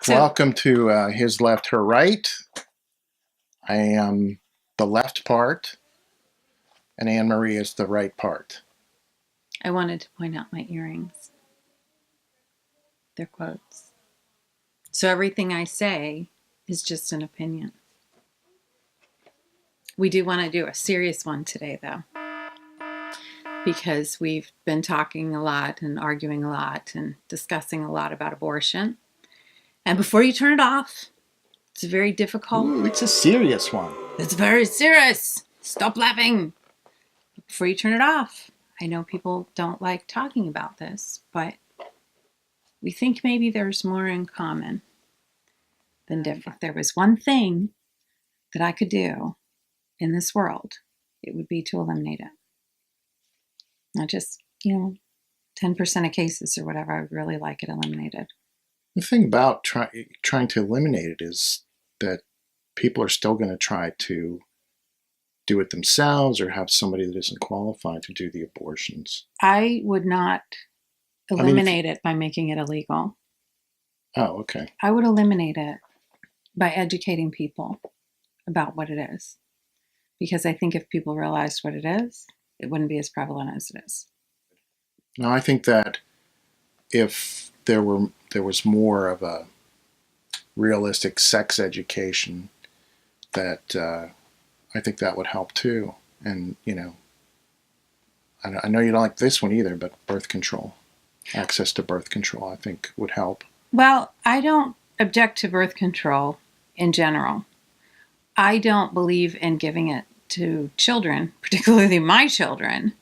Welcome to His Left, Her Right. I am the left part, and Anne Marie is the right part. I wanted to point out my earrings. They're quotes. So everything I say is just an opinion. We do want to do a serious one today, though, because we've been talking a lot and arguing a lot and discussing a lot about abortion. And before you turn it off, it's very difficult. Ooh, it's a serious one. It's very serious. Stop laughing. Before you turn it off, I know people don't like talking about this, but we think maybe there's more in common than different. If there was one thing that I could do in this world, it would be to eliminate it. Not just, 10% of cases or whatever. I would really like it eliminated. The thing about trying to eliminate it is that people are still going to try to do it themselves or have somebody that isn't qualified to do the abortions. I would not eliminate it by making it illegal. Oh, okay. I would eliminate it by educating people about what it is. Because I think if people realized what it is, it wouldn't be as prevalent as it is. Now, I think that if there was more of a realistic sex education, that I think that would help too. And, I know you don't like this one either, but birth control, access to birth control, I think would help. Well, I don't object to birth control in general. I don't believe in giving it to children, particularly my children,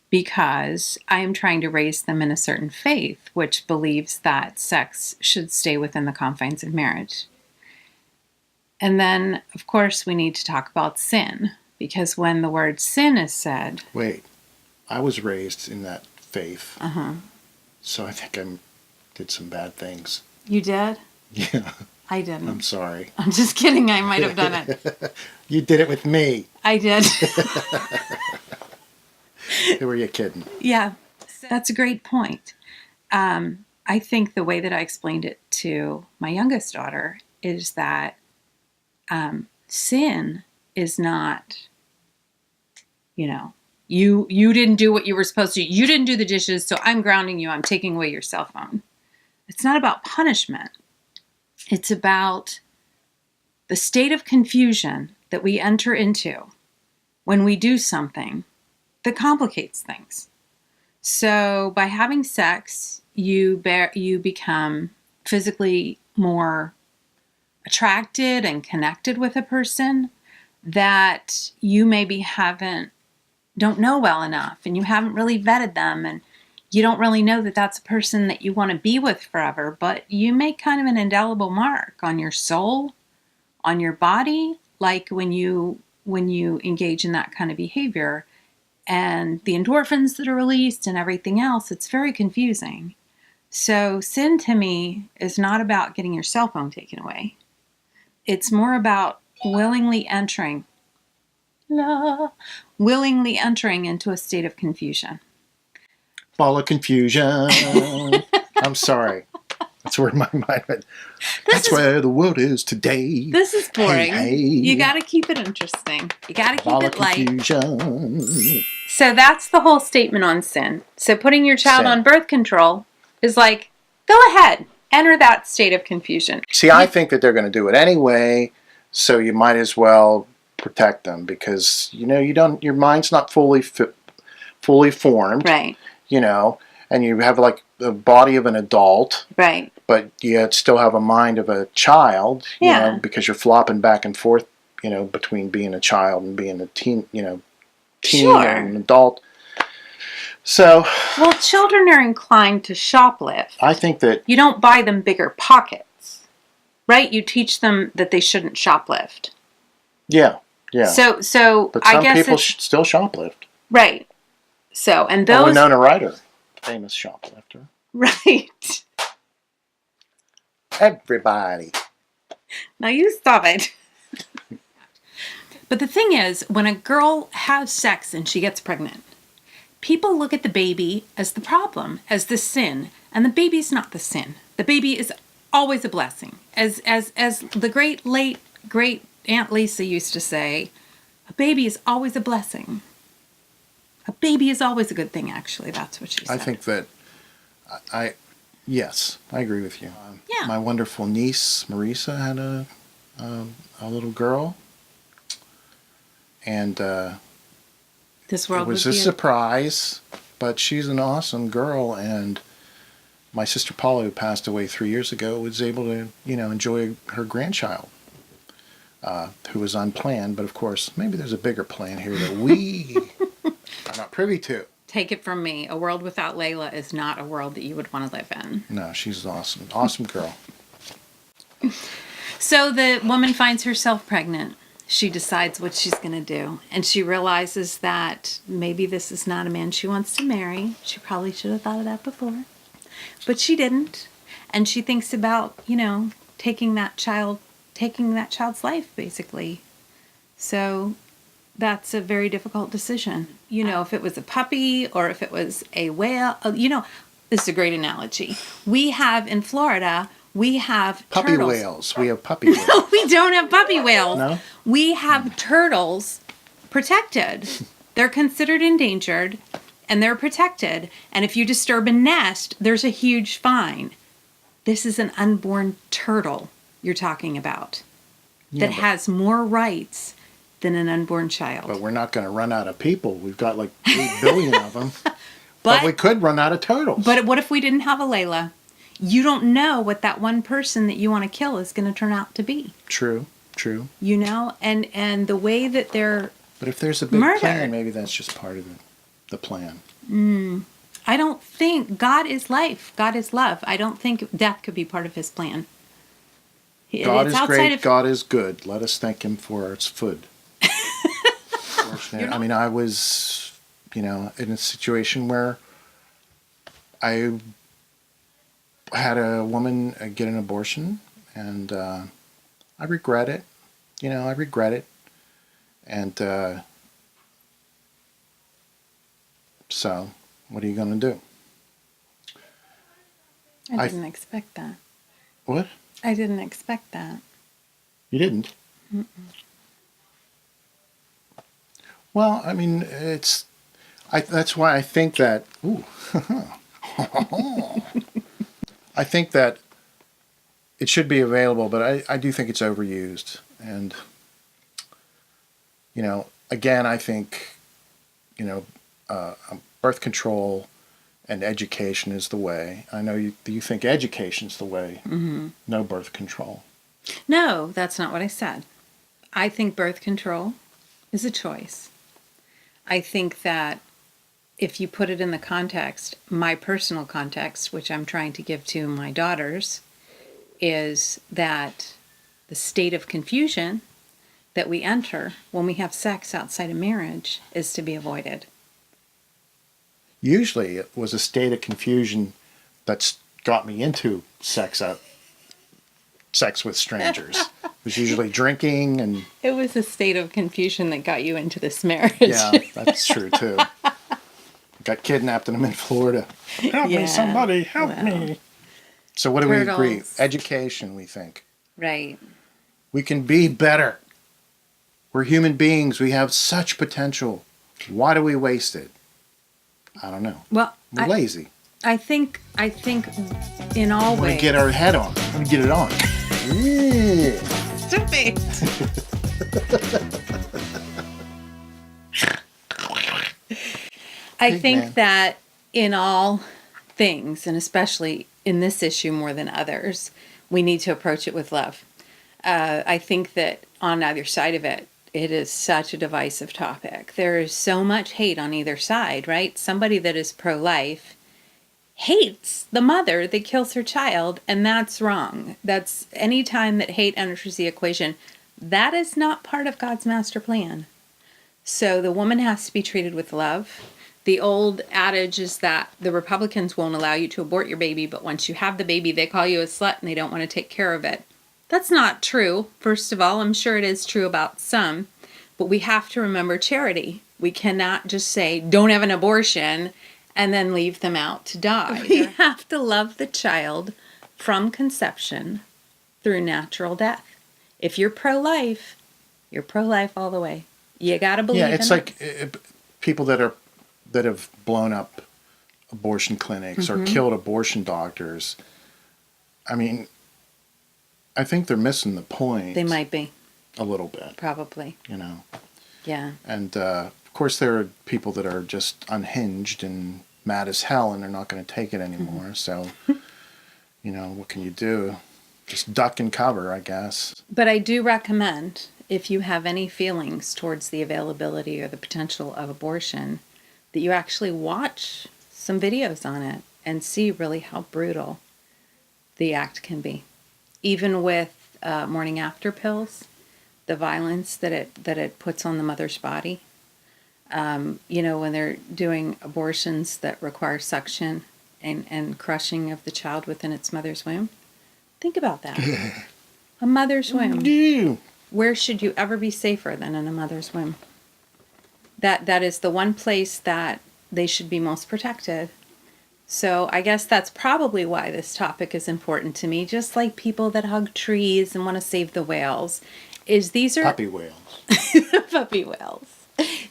because I am trying to raise them in a certain faith, which believes that sex should stay within the confines of marriage. And then, of course, we need to talk about sin, because when the word sin is said... Wait, I was raised in that faith, so I think I did some bad things. You did? Yeah. I didn't. I'm sorry. I'm just kidding. I might have done it. You did it with me. I did. Who were you kidding? Yeah, that's a great point. I think the way that I explained it to my youngest daughter is that sin is not, you didn't do what you were supposed to. You didn't do the dishes, so I'm grounding you. I'm taking away your cell phone. It's not about punishment. It's about the state of confusion that we enter into when we do something that complicates things. So by having sex, you become physically more attracted and connected with a person that you maybe don't know well enough, and you haven't really vetted them, and you don't really know that that's a person that you want to be with forever, but you make kind of an indelible mark on your soul, on your body, like when you engage in that kind of behavior, and the endorphins that are released and everything else. It's very confusing. So sin to me is not about getting your cell phone taken away. It's more about willingly entering into a state of confusion. Ball of confusion. I'm sorry. That's where my mind went. That's where the world is today. This is boring. Hey. You got to keep it interesting. You got to keep it light. Confusion. So that's the whole statement on sin. So putting your child on birth control is like, go ahead, enter that state of confusion. See, I think that they're going to do it anyway, so you might as well protect them because your mind's not fully formed. Right. And you have like the body of an adult, right? But you still have a mind of a child, because you're flopping back and forth, between being a child and being a teen sure. and an adult. So, well, children are inclined to shoplift. I think that you don't buy them bigger pockets, right? You teach them that they shouldn't shoplift. Yeah. So, but I some guess people still shoplift, right? So, and those Winona Ryder, famous shoplifter, right? Everybody. Now you stop it. But the thing is, when a girl has sex and she gets pregnant, people look at the baby as the problem, as the sin, and the baby's not the sin. The baby is always a blessing. As the great Aunt Lisa used to say, a baby is always a blessing. A baby is always a good thing, actually. That's what she said. I think that yes, I agree with you. Yeah. My wonderful niece, Marisa, had a little girl. And This it world was would a be surprise, but she's an awesome girl. And my sister Paula, who passed away 3 years ago, was able to, enjoy her grandchild, who was unplanned. But of course, maybe there's a bigger plan here that we are not privy to. Take it from me. A world without Layla is not a world that you would want to live in. No, she's awesome. Awesome girl. So the woman finds herself pregnant. She decides what she's going to do. And she realizes that maybe this is not a man she wants to marry. She probably should have thought of that before. But she didn't. And she thinks about, taking that child's life, basically. So that's a very difficult decision. If it was a puppy or if it was a whale, this is a great analogy. We have in Florida, we have Puppy turtles. whales. We have puppy whales. No, we don't have puppy whales. No? We have turtles protected. They're considered endangered and they're protected. And if you disturb a nest, there's a huge fine. This is an unborn turtle you're talking about that has more rights than an unborn child. But we're not going to run out of people. We've got like 8 billion of them. But we could run out of turtles. But what if we didn't have a Layla? You don't know what that one person that you want to kill is going to turn out to be. True. And the way that they're But if there's a big murdered. plan, maybe that's just part of the plan. I don't think God is life. God is love. I don't think death could be part of his plan. God It's is outside great. of- God is good. Let us thank him for its food. I mean, I was, in a situation where I had a woman get an abortion, and I regret it. I regret it. And so, what are you going to do? I didn't expect that. What? I didn't expect that. You didn't? Mm-mm. Well, I mean, that's why I think that, I think that it should be available, but I do think it's overused. And, again, I think, birth control and education is the way. I know you think education's the way. Mm-hmm. No birth control. No, that's not what I said. I think birth control is a choice. I think that if you put it in the context, my personal context, which I'm trying to give to my daughters, is that the state of confusion that we enter when we have sex outside of marriage is to be avoided. Usually it was a state of confusion that's got me into sex with strangers. It was usually drinking and... It was a state of confusion that got you into this marriage. Yeah, that's true too. Got kidnapped and I'm in Florida. Help me, somebody, help me. So what do we agree? Education, we think. Right. We can be better. We're human beings. We have such potential. Why do we waste it? I don't know. Well, we're lazy. I think in all ways. We get our head on. We get it on. Yeah. Stupid. I think that in all things, and especially in this issue more than others, we need to approach it with love. I think that on either side of it, it is such a divisive topic. There is so much hate on either side, right? Somebody that is pro-life hates the mother that kills her child, and that's wrong. That's any time that hate enters the equation, that is not part of God's master plan. So the woman has to be treated with love. The old adage is that the Republicans won't allow you to abort your baby, but once you have the baby, they call you a slut and they don't want to take care of it. That's not true. First of all, I'm sure it is true about some, but we have to remember charity. We cannot just say, don't have an abortion, and then leave them out to die. We have to love the child from conception through natural death. If you're pro-life, you're pro-life all the way. You got to believe Yeah, in it's it. like people that have blown up abortion clinics or killed abortion doctors. I mean, I think they're missing the point. They might be, a little bit, probably. you know. Yeah. And of course, there are people that are just unhinged and mad as hell, and they're not going to take it anymore. So, you know, what can you do? Just duck and cover, I guess. But I do recommend, if you have any feelings towards the availability or the potential of abortion, that you actually watch some videos on it and see really how brutal the act can be. Even with morning after pills, the violence that it puts on the mother's body. You know, when they're doing abortions that require suction and crushing of the child within its mother's womb. Think about that. A mother's womb. Ew. Where should you ever be safer than in a mother's womb? That is the one place that they should be most protected. So I guess that's probably why this topic is important to me, just like people that hug trees and want to save the whales. These are Puppy whales. puppy whales.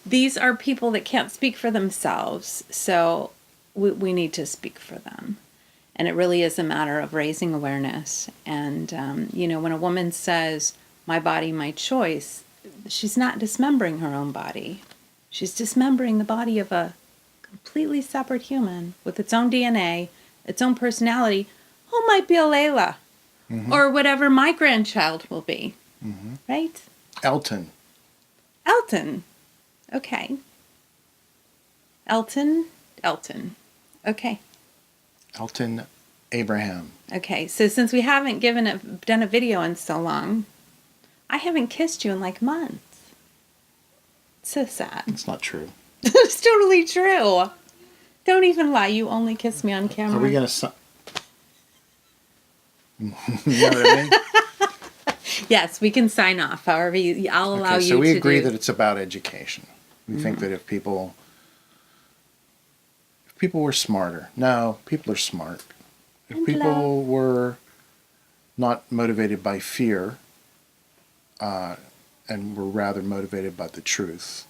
These are people that can't speak for themselves, so we need to speak for them. And it really is a matter of raising awareness. And, you know, when a woman says, my body, my choice, she's not dismembering her own body. She's dismembering the body of a completely separate human with its own DNA, its own personality, who might be a Layla, or whatever my grandchild will be. Right? Elton. Okay. Elton. Okay. Elton Abraham. Okay, so since we haven't done a video in so long, I haven't kissed you in like months. It's so sad. It's not true. It's totally true. Don't even lie. You only kiss me on camera. Are we going to... You know what I mean? Yes, we can sign off. However, I'll allow you to. So we agree that it's about education. We think that if people were smarter. No, people are smart. If And people were not motivated by fear, and were rather motivated by the truth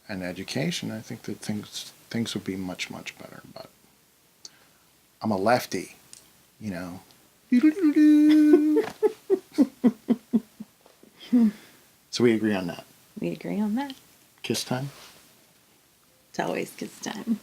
and education, I think that things would be much, much better. But I'm a lefty, you know. So we agree on that. We agree on that. Kiss time? It's always kiss time.